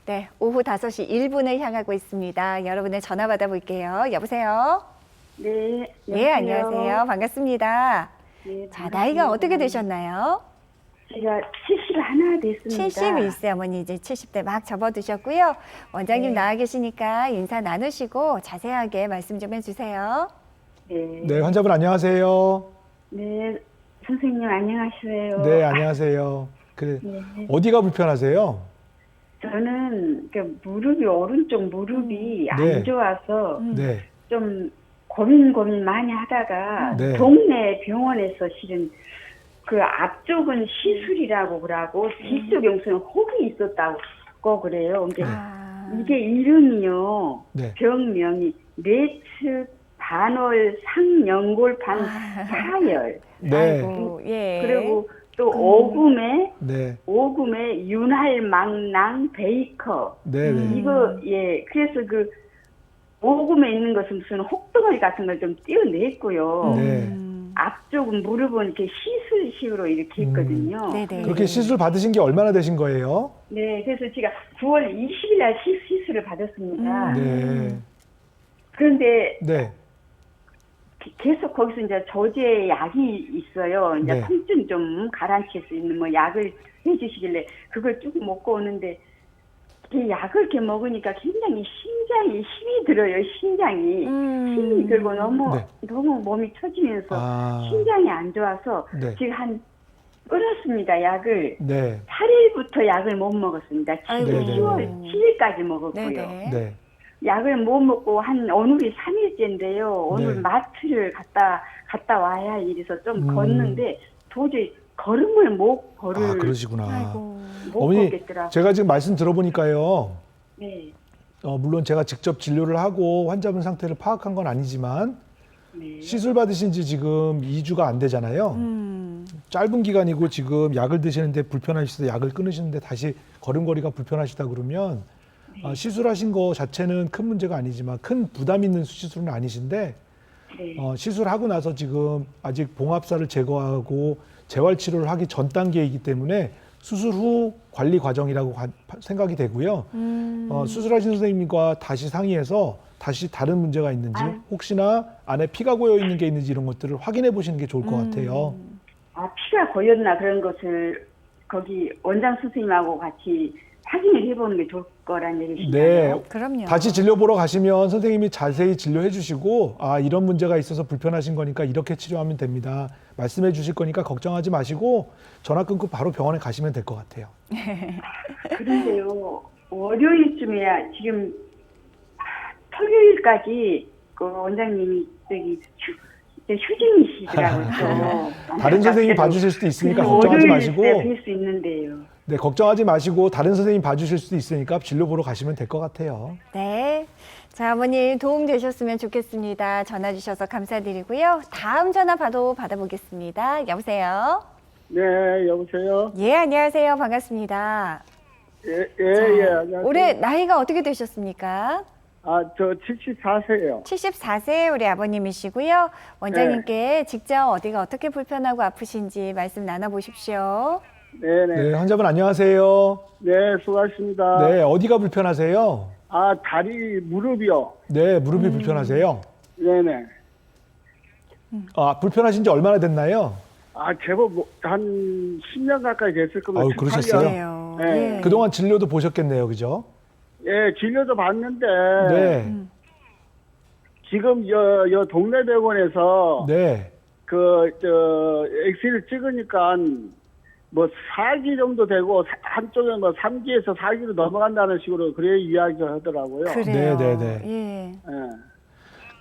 네, 오후 5시 1분을 향하고 있습니다. 여러분의 전화 받아볼게요. 여보세요? 네, 예, 안녕하세요. 반갑습니다. 네, 자, 나이가 어떻게 되셨나요? 제가 71 됐습니다. 71세 어머니 이제 70대 막 접어드셨고요. 원장님 네. 나와 계시니까 인사 나누시고 자세하게 말씀 좀 해주세요. 네. 네, 환자분 안녕하세요. 네, 선생님 안녕하세요. 네, 안녕하세요. 네. 어디가 불편하세요? 저는 그 무릎이 오른쪽 무릎이 네. 안 좋아서 네, 좀 고민 많이 하다가 네. 동네 병원에서 실은 그 앞쪽은 시술이라고 그러고 뒤쪽 영수는 혹이 있었다고 그래요. 근데 이게 이름이요. 네. 병명이 내측 반월 상연골반 파열. 네, 아이고, 예. 그리고 또 오금에 네, 윤활망낭 베이커. 네, 네. 이거 그래서 그 오금에 있는 것은 무슨 혹덩어리 같은 걸 좀 떼어냈고요. 네. 앞쪽은 무릎은 이렇게 시술식으로 이렇게 있거든요. 네네. 그렇게 시술 받으신 게 얼마나 되신 거예요? 네, 그래서 제가 9월 20일 날 시술을 받았습니다. 네, 그런데 네, 계속 거기서 이제 조제 약이 있어요. 이제 네. 통증 좀 가라앉힐 수 있는 뭐 약을 해주시길래 그걸 쭉 먹고 오는데 그 약을 이렇게 먹으니까 굉장히 심장이 힘이 들어요. 심장이 힘이 들고 너무 네. 너무 몸이 처지면서 아, 심장이 안 좋아서 네. 지금 한 끊었습니다. 약을 네, 8일부터 약을 못 먹었습니다. 아이고. 지금 네네. 10월 7일까지 먹었고요. 네네. 네, 약을 못 먹고 한 오늘이 3일째인데요. 오늘 네. 마트를 갔다 와야 이래서 좀 걷는데 도저히 걸음을 못 걸을 아, 그러시구나. 아이고. 못 어머니, 걷겠더라고요. 제가 지금 말씀 들어보니까요. 네, 물론 제가 직접 진료를 하고 환자분 상태를 파악한 건 아니지만 네. 시술 받으신 지 지금 2주가 안 되잖아요. 짧은 기간이고 지금 약을 드시는데 불편하셔서 약을 끊으시는데 다시 걸음걸이가 불편하시다 그러면 시술하신 거 자체는 큰 문제가 아니지만 큰 부담 있는 시술은 아니신데 네. 시술하고 나서 지금 아직 봉합사를 제거하고 재활 치료를 하기 전 단계이기 때문에 수술 후 관리 과정이라고 생각이 되고요. 수술하신 선생님과 다시 상의해서 다시 다른 문제가 있는지 혹시나 안에 피가 고여 있는 게 있는지 이런 것들을 확인해 보시는 게 좋을 것 같아요. 아, 피가 고였나 그런 것을 거기 원장 선생님하고 같이 확인을 해보는 게 좋을 거란 얘기신가요? 네. 그럼요. 다시 진료 보러 가시면 선생님이 자세히 진료해 주시고 이런 문제가 있어서 불편하신 거니까 이렇게 치료하면 됩니다. 말씀해 주실 거니까 걱정하지 마시고 전화 끊고 바로 병원에 가시면 될 것 같아요. 그런데요, 월요일쯤에야 지금 토요일까지 그 원장님이 저기 휴진이시더라고요. 다른 선생님이 봐주실 수도 있으니까 그래서 걱정하지 월요일 때 마시고 뵐 수 있는데요. 네, 걱정하지 마시고 다른 선생님 봐주실 수도 있으니까 진료 보러 가시면 될 것 같아요. 네. 자, 어머님 도움 되셨으면 좋겠습니다. 전화 주셔서 감사드리고요. 다음 전화 받아보겠습니다. 여보세요? 네, 여보세요? 예, 안녕하세요. 반갑습니다. 안녕하세요. 올해 나이가 어떻게 되셨습니까? 저 74세예요. 74세 우리 아버님이시고요. 원장님께 직접 어디가 어떻게 불편하고 아프신지 말씀 나눠보십시오. 네네. 네, 환자분 안녕하세요. 네, 수고하셨습니다. 네, 어디가 불편하세요? 다리, 무릎이요. 네, 무릎이 불편하세요. 네네. 불편하신 지 얼마나 됐나요? 제법 한 10년 가까이 됐을 겁니다. 아유, 18년. 그러셨어요? 그래요. 네. 그동안 진료도 보셨겠네요, 그죠? 예, 진료도 봤는데, 네, 지금 여 동네 병원에서, 네. 엑스를 찍으니까, 뭐, 4기 정도 되고, 한쪽에 뭐, 3기에서 4기로 넘어간다는 식으로, 그래 이야기를 하더라고요. 그래요. 네. 예. 예.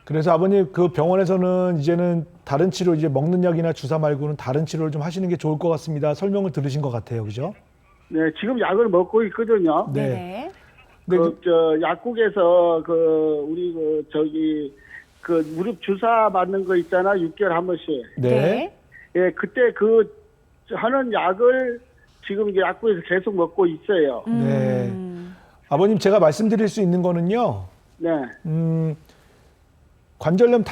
그래서 아버님 그 병원에서는 이제는 다른 치료 이제 먹는 약이나 주사 말고는 다른 치료를 좀 하시는 게 좋을 것 같습니다. 설명을 들으신 것 같아요, 그죠? 네, 지금 약을 먹고 있거든요. 네. 네네. 네, 약국에서 우리 무릎 주사 맞는 거 있잖아, 6개월 한 번씩. 네. 예, 그때 하는 약을 지금 이제 약국에서 계속 먹고 있어요. 네. 아버님 제가 말씀드릴 수 있는 거는요. 네, 관절염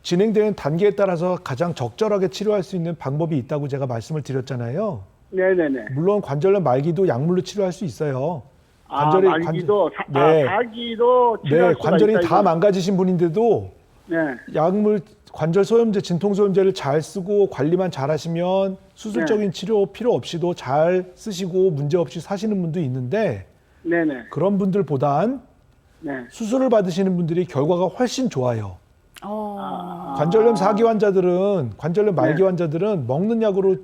진행되는 단계에 따라서 가장 적절하게 치료할 수 있는 방법이 있다고 제가 말씀을 드렸잖아요. 네네네. 물론 관절염 말기도 약물로 치료할 수 있어요. 관절이 말기도 네. 사기도 네, 치료할 수가 관절이 있다, 다 이거는. 망가지신 분인데도 네. 약물 관절 소염제, 진통 소염제를 잘 쓰고 관리만 잘 하시면 수술적인 치료 필요 없이도 잘 쓰시고 문제 없이 사시는 분도 있는데 네네. 그런 분들보단 네. 수술을 받으시는 분들이 결과가 훨씬 좋아요. 관절염 4기 환자들은 관절염 말기 네. 환자들은 먹는 약으로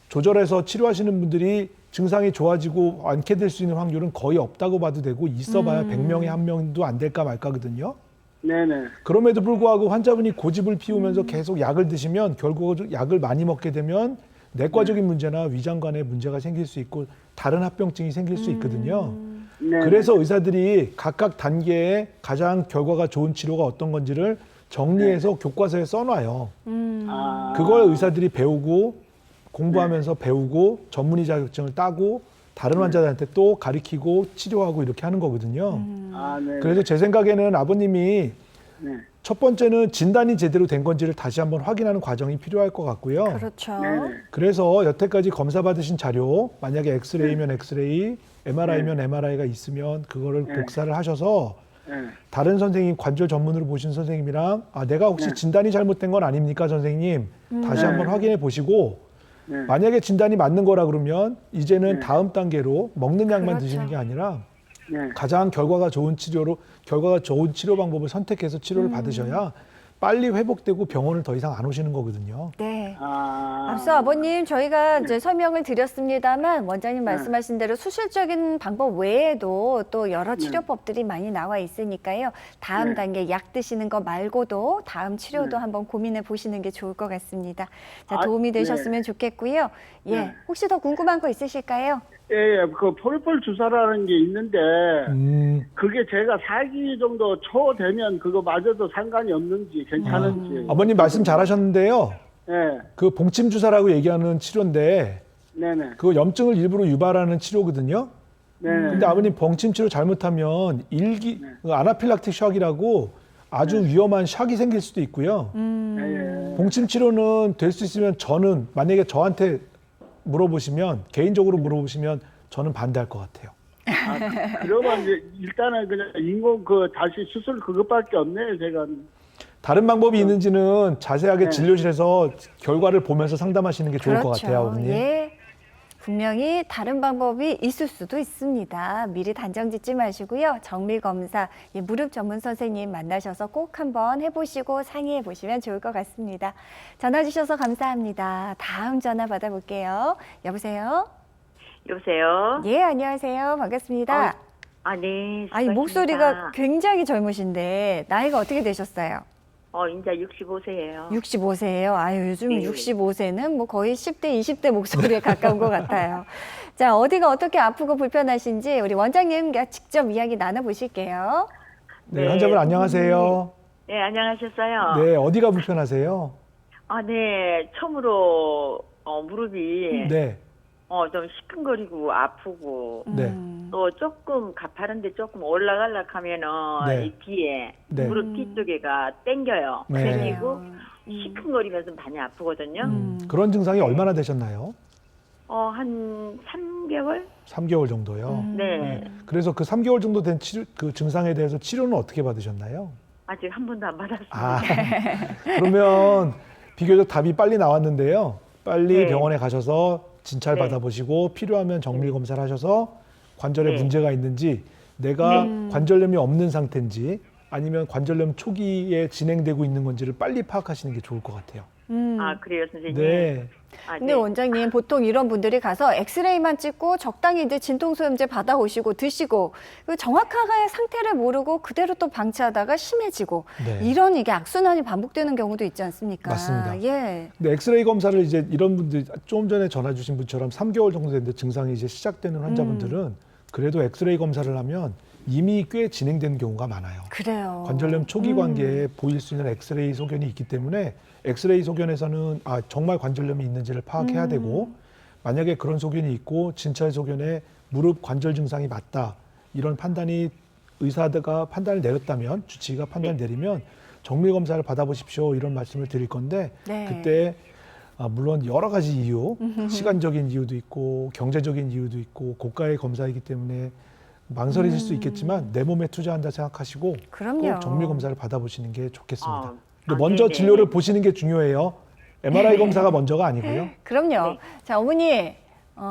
조절해서 치료하시는 분들이 증상이 좋아지고 않게 될 수 있는 확률은 거의 없다고 봐도 되고 있어봐야 100명에 1명도 안 될까 말까거든요. 네네. 그럼에도 불구하고 환자분이 고집을 피우면서 계속 약을 드시면 결국 약을 많이 먹게 되면 내과적인 문제나 위장관에 문제가 생길 수 있고 다른 합병증이 생길 수 있거든요. 네. 그래서 의사들이 각각 단계에 가장 결과가 좋은 치료가 어떤 건지를 정리해서 교과서에 써놔요. 그걸 의사들이 배우고 공부하면서 배우고 전문의 자격증을 따고 다른 환자들한테 또 가르치고 치료하고 이렇게 하는 거거든요. 네. 그래서 제 생각에는 아버님이 네. 첫 번째는 진단이 제대로 된 건지를 다시 한번 확인하는 과정이 필요할 것 같고요. 그렇죠. 네네. 그래서 여태까지 검사 받으신 자료, 만약에 엑스레이면 엑스레이, MRI면 MRI가 있으면 그거를 복사를 하셔서 네. 다른 선생님, 관절 전문으로 보신 선생님이랑 내가 혹시 진단이 잘못된 건 아닙니까, 선생님? 다시 네. 한번 확인해 보시고 네. 만약에 진단이 맞는 거라 그러면 이제는 네. 다음 단계로 먹는 약만 그렇죠. 드시는 게 아니라 네. 가장 결과가 좋은 치료 방법을 선택해서 치료를 받으셔야 빨리 회복되고 병원을 더 이상 안 오시는 거거든요. 네. 아. 앞서 아버님 저희가 이제 설명을 드렸습니다만 원장님 말씀하신 대로 수술적인 방법 외에도 또 여러 치료법들이 많이 나와 있으니까요. 다음 단계 약 드시는 거 말고도 다음 치료도 한번 고민해 보시는 게 좋을 것 같습니다. 자, 도움이 되셨으면 좋겠고요. 예, 네. 혹시 더 궁금한 거 있으실까요? 예, 그 폴폴 주사라는 게 있는데 그게 제가 4기 정도 초 되면 그거 맞아도 상관이 없는지 괜찮은지. 아버님 말씀 잘하셨는데요. 예. 그 봉침 주사라고 얘기하는 치료인데 네네. 그 염증을 일부러 유발하는 치료거든요. 네. 근데 아버님 봉침 치료 잘못하면 그 아나필락틱 샥이라고 아주 위험한 샥이 생길 수도 있고요. 예. 봉침 치료는 될 수 있으면 저는 만약에 저한테 물어보시면 개인적으로 물어보시면 저는 반대할 것 같아요. 그러면 이제 일단은 그냥 인공 다시 수술 그것밖에 없네요, 제가. 다른 방법이 있는지는 자세하게 진료실에서 결과를 보면서 상담하시는 게 좋을 것 같아요, 아버님. 예. 분명히 다른 방법이 있을 수도 있습니다. 미리 단정 짓지 마시고요. 정밀 검사, 무릎 전문 선생님 만나셔서 꼭 한번 해보시고 상의해 보시면 좋을 것 같습니다. 전화 주셔서 감사합니다. 다음 전화 받아볼게요. 여보세요? 여보세요? 예, 안녕하세요. 반갑습니다. 네. 아니, 목소리가 굉장히 젊으신데 나이가 어떻게 되셨어요? 이제 65세예요. 65세예요. 아유, 요즘 네. 65세는 뭐 거의 10대, 20대 목소리에 가까운 것 같아요. 자, 어디가 어떻게 아프고 불편하신지 우리 원장님과 직접 이야기 나눠보실게요. 네, 환자분 안녕하세요. 네, 안녕하셨어요? 네, 어디가 불편하세요? 네. 처음으로 무릎이 네, 좀 시큰거리고 아프고 네. 또 조금 가파른데 조금 올라가려고 하면은 네. 이 뒤에 네. 무릎 뒤쪽에가 땡겨요. 네. 땡기고 시큰거리면서 많이 아프거든요. 그런 증상이 얼마나 되셨나요? 한 3개월? 3개월 정도요. 네. 그래서 그 3개월 정도 된 그 증상에 대해서 치료는 어떻게 받으셨나요? 아직 한 번도 안 받았습니다. 그러면 비교적 답이 빨리 나왔는데요. 빨리 네. 병원에 가셔서 진찰 네. 받아보시고 필요하면 정밀 검사를 하셔서 관절에 네. 문제가 있는지 내가 관절염이 없는 상태인지 아니면 관절염 초기에 진행되고 있는 건지를 빨리 파악하시는 게 좋을 것 같아요. 그래요, 선생님? 네. 근데 네. 원장님 보통 이런 분들이 가서 엑스레이만 찍고 적당히 이제 진통소염제 받아오시고 드시고 그 정확하게 상태를 모르고 그대로 또 방치하다가 심해지고 네. 이런 이게 악순환이 반복되는 경우도 있지 않습니까? 맞습니다. 예. 근데 엑스레이 검사를 이제 이런 분들 좀 전에 전화 주신 분처럼 3개월 정도 됐는데 증상이 이제 시작되는 환자분들은 그래도 엑스레이 검사를 하면 이미 꽤 진행된 경우가 많아요. 그래요. 관절염 초기 관계에 보일 수 있는 엑스레이 소견이 있기 때문에 엑스레이 소견에서는 정말 관절염이 있는지를 파악해야 되고 만약에 그런 소견이 있고 진찰 소견에 무릎 관절 증상이 맞다 이런 판단이 의사가 판단을 내렸다면 주치의가 판단을 내리면 정밀 검사를 받아보십시오 이런 말씀을 드릴 건데 네. 그때 물론 여러 가지 이유, 시간적인 이유도 있고 경제적인 이유도 있고 고가의 검사이기 때문에 망설이실 수 있겠지만 내 몸에 투자한다 생각하시고 그럼요. 꼭 정밀 검사를 받아보시는 게 좋겠습니다. 아, 근데 먼저 네네. 진료를 보시는 게 중요해요. MRI 검사가 먼저가 아니고요. 그럼요. 네. 자, 어머니.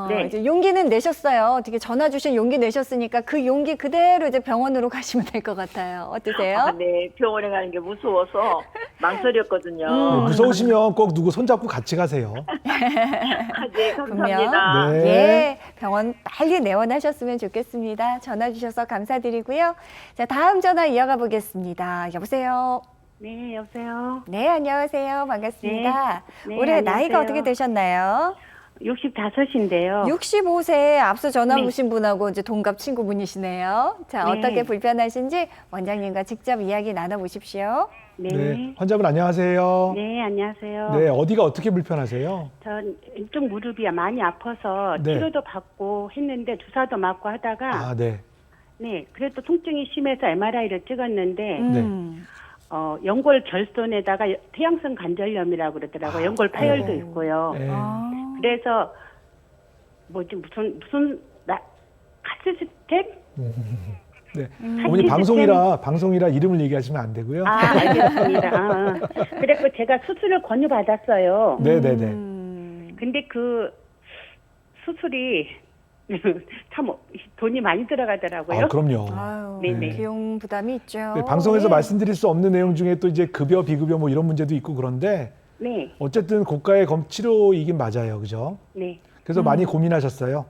네. 이제 용기는 내셨어요. 어떻게 전화 주신 용기 내셨으니까 그 용기 그대로 이제 병원으로 가시면 될 것 같아요. 어떠세요? 아, 네. 병원에 가는 게 무서워서 망설였거든요. 네, 무서우시면 꼭 누구 손잡고 같이 가세요. 아, 네, 감사합니다. 네. 예, 병원 빨리 내원하셨으면 좋겠습니다. 전화 주셔서 감사드리고요. 자, 다음 전화 이어가 보겠습니다. 여보세요. 네, 여보세요. 네, 안녕하세요. 반갑습니다. 네, 올해 안녕하세요. 나이가 어떻게 되셨나요? 65인데요. 65세 앞서 전화 네. 주신 분하고 이제 동갑 친구분이시네요. 자, 네. 어떻게 불편하신지 원장님과 직접 이야기 나눠보십시오. 네. 네, 환자분 안녕하세요. 네, 안녕하세요. 네, 어디가 어떻게 불편하세요? 전 왼쪽 무릎이 많이 아파서 네. 치료도 받고 했는데 주사도 맞고 하다가 네. 네, 그래도 통증이 심해서 MRI를 찍었는데 연골 결손에다가 태양성 관절염이라고 그러더라고요. 연골 파열도 네. 있고요. 네. 그래서 뭐지 무슨 카스스텍? 네. 어머니 방송이라 이름을 얘기하시면 안 되고요. 아, 알겠습니다. 그래서 제가 수술을 권유받았어요. 네네네. 근데 그 수술이 참 돈이 많이 들어가더라고요. 그럼요. 아유, 네네. 비용 부담이 있죠. 네, 방송에서 예. 말씀드릴 수 없는 내용 중에 또 이제 급여, 비급여 뭐 이런 문제도 있고 그런데 네, 어쨌든 고가의 치료이긴 맞아요. 그죠? 네. 그래서 많이 고민하셨어요.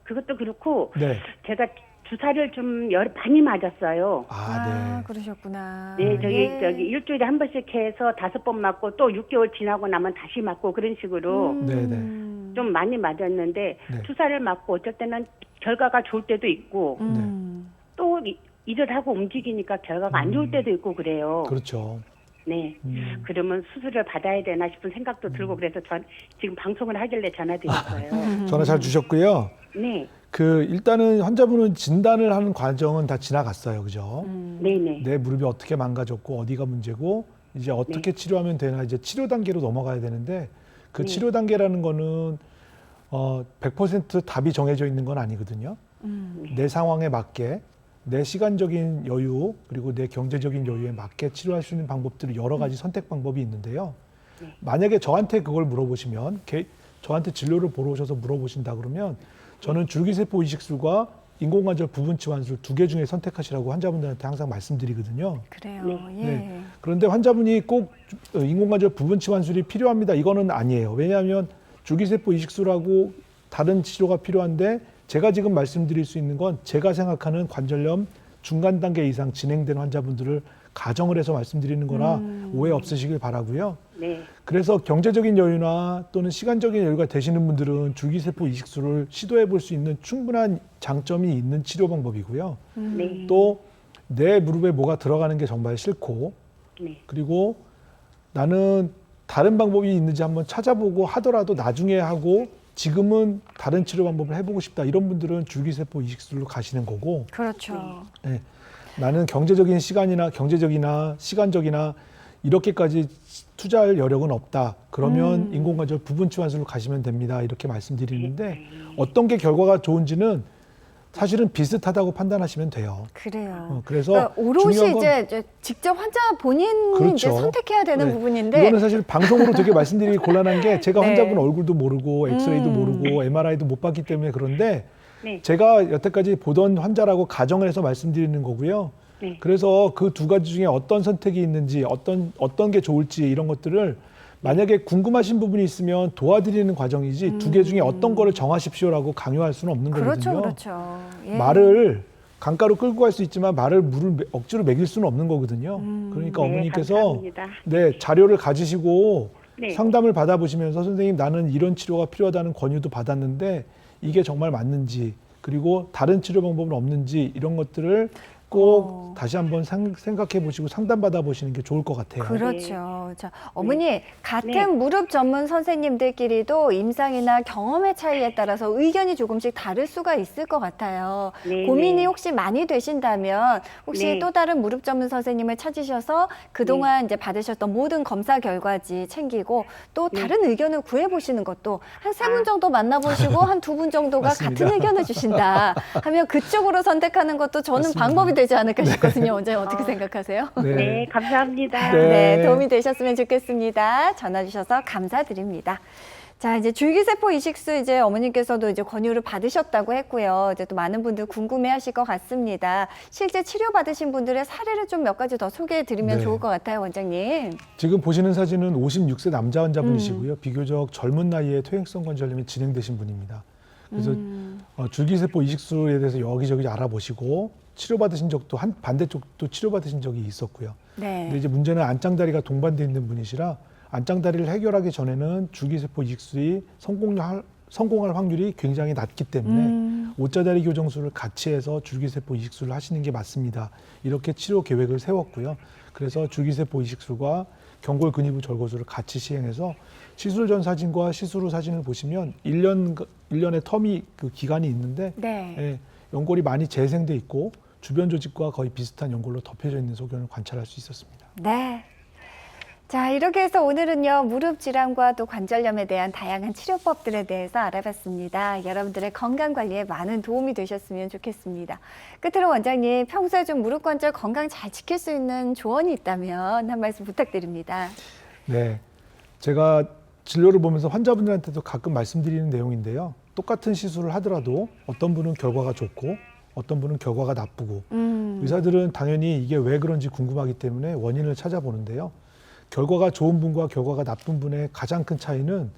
그것도 그렇고 네. 제가 주사를 좀 많이 맞았어요. 네. 그러셨구나. 네, 예. 저기 일주일에 한 번씩 해서 5번 맞고 또 6개월 지나고 나면 다시 맞고 그런 식으로 네네. 좀 많이 맞았는데 네. 주사를 맞고 어쩔 때는 결과가 좋을 때도 있고 또 일을 하고 움직이니까 결과가 안 좋을 때도 있고 그래요. 그렇죠. 네. 그러면 수술을 받아야 되나 싶은 생각도 들고 그래서 전 지금 방송을 하길래 전화드렸어요. 전화 잘 주셨고요. 네. 일단은 환자분은 진단을 하는 과정은 다 지나갔어요. 그죠? 네네. 내 무릎이 어떻게 망가졌고 어디가 문제고 이제 어떻게 치료하면 되나 이제 치료 단계로 넘어가야 되는데 그 치료 단계라는 거는 100% 답이 정해져 있는 건 아니거든요. 내 상황에 맞게 내 시간적인 여유 그리고 내 경제적인 여유에 맞게 치료할 수 있는 방법들이 여러 가지 선택 방법이 있는데요. 만약에 저한테 그걸 물어보시면 저한테 진료를 보러 오셔서 물어보신다 그러면 저는 줄기세포 이식술과 인공관절 부분 치환술 2개 중에 선택하시라고 환자분들한테 항상 말씀드리거든요. 그래요. 예. 네. 그런데 환자분이 꼭 인공관절 부분 치환술이 필요합니다. 이거는 아니에요. 왜냐하면 줄기세포 이식술하고 다른 치료가 필요한데 제가 지금 말씀드릴 수 있는 건 제가 생각하는 관절염 중간 단계 이상 진행된 환자분들을 가정을 해서 말씀드리는 거라 오해 없으시길 바라고요. 네. 그래서 경제적인 여유나 또는 시간적인 여유가 되시는 분들은 줄기세포 이식술을 시도해 볼 수 있는 충분한 장점이 있는 치료 방법이고요. 네. 또 내 무릎에 뭐가 들어가는 게 정말 싫고 네. 그리고 나는 다른 방법이 있는지 한번 찾아보고 하더라도 나중에 하고 지금은 다른 치료 방법을 해보고 싶다. 이런 분들은 줄기세포 이식술로 가시는 거고 그렇죠. 네. 나는 경제적인 시간적이나 이렇게까지 투자할 여력은 없다. 그러면 인공관절 부분 치환술로 가시면 됩니다. 이렇게 말씀드리는데 어떤 게 결과가 좋은지는 사실은 비슷하다고 판단하시면 돼요. 그래요. 그래서 그러니까 오롯이 중요한 건 이제 직접 환자 본인이 그렇죠. 이제 선택해야 되는 네. 부분인데 이거는 사실 방송으로 되게 말씀드리기 곤란한 게 제가 네. 환자분 얼굴도 모르고 엑스레이도 모르고 MRI도 못 봤기 때문에 그런데 네. 제가 여태까지 보던 환자라고 가정을 해서 말씀드리는 거고요. 네. 그래서 그 2가지 중에 어떤 선택이 있는지 어떤 게 좋을지 이런 것들을 만약에 궁금하신 부분이 있으면 도와드리는 과정이지 2개 중에 어떤 거를 정하십시오라고 강요할 수는 없는 그렇죠, 거거든요. 그렇죠. 예. 말을 강가로 끌고 갈 수 있지만 물을 억지로 먹일 수는 없는 거거든요. 그러니까 네, 어머니께서 감사합니다. 자료를 가지시고 네. 상담을 받아보시면서 선생님 나는 이런 치료가 필요하다는 권유도 받았는데 이게 정말 맞는지 그리고 다른 치료 방법은 없는지 이런 것들을 꼭 다시 한번 생각해 보시고 상담 받아 보시는 게 좋을 것 같아요. 그렇죠. 자, 어머니 같은 네. 무릎 전문 선생님들끼리도 임상이나 경험의 차이에 따라서 의견이 조금씩 다를 수가 있을 것 같아요. 네, 고민이 네. 혹시 많이 되신다면 혹시 네. 또 다른 무릎 전문 선생님을 찾으셔서 그동안 이제 받으셨던 모든 검사 결과지 챙기고 또 네. 다른 의견을 구해보시는 것도 한 3분 정도 만나보시고 한 2분 정도가 맞습니다. 같은 의견을 주신다 하면 그쪽으로 선택하는 것도 저는 맞습니다. 방법이 되지 않을까 싶거든요. 원장님 어떻게 생각하세요? 네, 감사합니다. 네. 네, 도움이 되셨으면 좋겠습니다. 전화 주셔서 감사드립니다. 자, 이제 줄기세포 이식수 이제 어머님께서도 이제 권유를 받으셨다고 했고요. 이제 또 많은 분들 궁금해하실 것 같습니다. 실제 치료 받으신 분들의 사례를 좀 몇 가지 더 소개해 드리면 네. 좋을 것 같아요, 원장님. 지금 보시는 사진은 56세 남자 환자분이시고요. 비교적 젊은 나이에 퇴행성 관절염이 진행되신 분입니다. 그래서 줄기세포 이식술에 대해서 여기저기 알아보시고 치료받으신 적도 한 반대쪽도 치료받으신 적이 있었고요. 네. 근데 이제 문제는 안짱다리가 동반되어 있는 분이시라 안짱다리를 해결하기 전에는 줄기세포 이식술이 성공할 확률이 굉장히 낮기 때문에 옷자다리 교정술을 같이 해서 줄기세포 이식술을 하시는 게 맞습니다. 이렇게 치료 계획을 세웠고요. 그래서 줄기세포 이식술과 경골 근위부 절거술을 같이 시행해서 시술 전 사진과 시술 후 사진을 보시면 1년의 텀이 그 기간이 있는데 네. 예, 연골이 많이 재생돼 있고 주변 조직과 거의 비슷한 연골로 덮여져 있는 소견을 관찰할 수 있었습니다. 네. 자, 이렇게 해서 오늘은요, 무릎 질환과 또 관절염에 대한 다양한 치료법들에 대해서 알아봤습니다. 여러분들의 건강 관리에 많은 도움이 되셨으면 좋겠습니다. 끝으로 원장님, 평소에 좀 무릎 관절 건강 잘 지킬 수 있는 조언이 있다면 한 말씀 부탁드립니다. 네, 제가 진료를 보면서 환자분들한테도 가끔 말씀드리는 내용인데요. 똑같은 시술을 하더라도 어떤 분은 결과가 좋고 어떤 분은 결과가 나쁘고 의사들은 당연히 이게 왜 그런지 궁금하기 때문에 원인을 찾아보는데요. 결과가 좋은 분과 결과가 나쁜 분의 가장 큰 차이는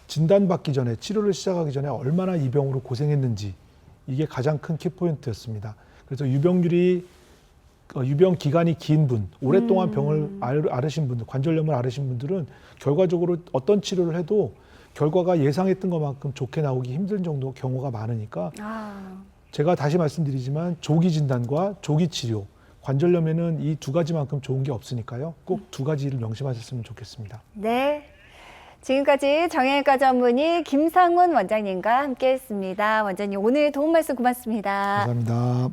진단받기 전에 치료를 시작하기 전에 얼마나 이 병으로 고생했는지 이게 가장 큰 키포인트였습니다. 그래서 유병 기간이 긴 분, 오랫동안 병을 앓으신 분들, 관절염을 앓으신 분들은 결과적으로 어떤 치료를 해도 결과가 예상했던 것만큼 좋게 나오기 힘든 정도 경우가 많으니까 제가 다시 말씀드리지만 조기 진단과 조기 치료, 관절염에는 이 두 가지만큼 좋은 게 없으니까요. 꼭 두 가지를 명심하셨으면 좋겠습니다. 네. 지금까지 정형외과 전문의 김상훈 원장님과 함께했습니다. 원장님 오늘 도움 말씀 고맙습니다. 감사합니다.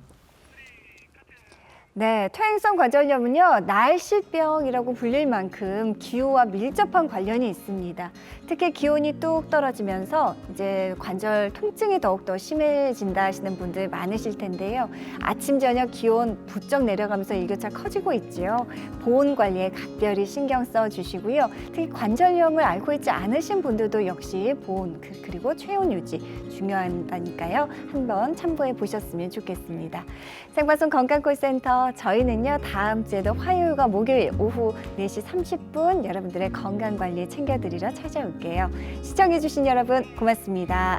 네, 퇴행성 관절염은요, 날씨병이라고 불릴 만큼 기후와 밀접한 관련이 있습니다. 특히 기온이 뚝 떨어지면서 이제 관절 통증이 더욱더 심해진다 하시는 분들 많으실 텐데요. 아침, 저녁 기온 부쩍 내려가면서 일교차 커지고 있지요. 보온 관리에 각별히 신경 써 주시고요. 특히 관절염을 앓고 있지 않으신 분들도 역시 보온 그리고 체온 유지 중요하다니까요. 한번 참고해 보셨으면 좋겠습니다. 생방송 건강콜센터 저희는요 다음 주에도 화요일과 목요일 오후 4시 30분 여러분들의 건강관리 챙겨드리러 찾아올게요. 시청해주신 여러분 고맙습니다.